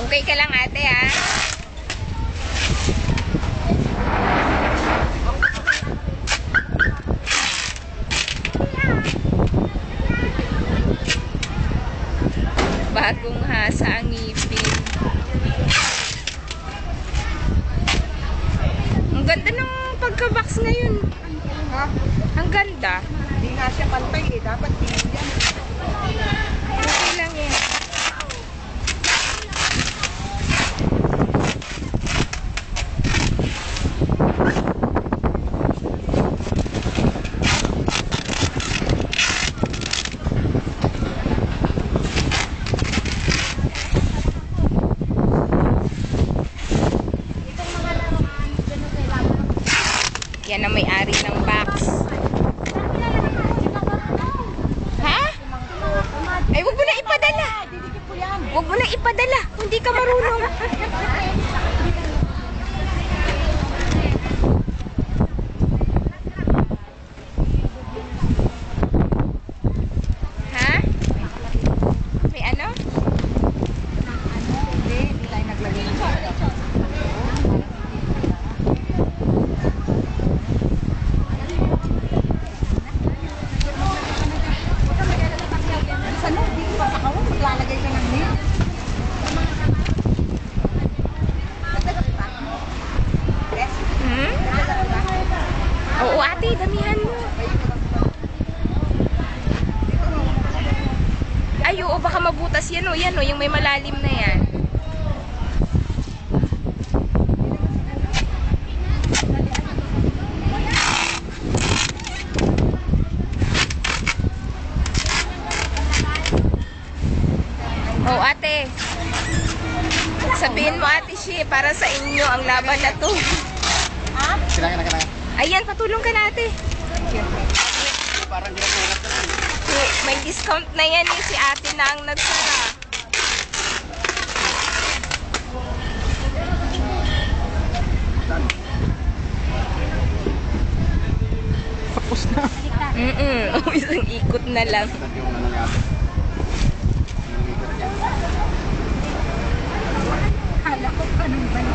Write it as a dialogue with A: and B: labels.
A: Okay ka lang ate ha? Bagong hasa ang ngipin. Ang ganda ng pagka-box ngayon.
B: Ha?
A: Ang ganda.
B: Hindi nga siya pantay eh. Dapat din yan.
A: Okay lang yan. Yan ang may-ari ng box. Ha? Ay, wag mo na ipadala. Wag mo na ipadala. Hindi ka marunong. Ha? May ano?
B: Hindi tayo naglagay ng bata. Ano? Hindi ko pa sa kawang maglalagay ka ng nail.
A: Hmm? Oo ate, damihan mo. Ay, oo, baka mabutas yan o. Yan o, yung may malalim na yan. Oh, ate. Sabihin mo, ate Shi, para sa inyo ang laban na to.
B: Ha?
C: Kailangan na.
A: Ayan, patulong ka na, ate.
C: Parang ginagawa ka na.
A: May discount na yan eh. Si ate na ang nagsara.
C: Tapos na.
A: Isang ikot na lang.
C: Yung ano nga.
B: Hala ko, anong ba?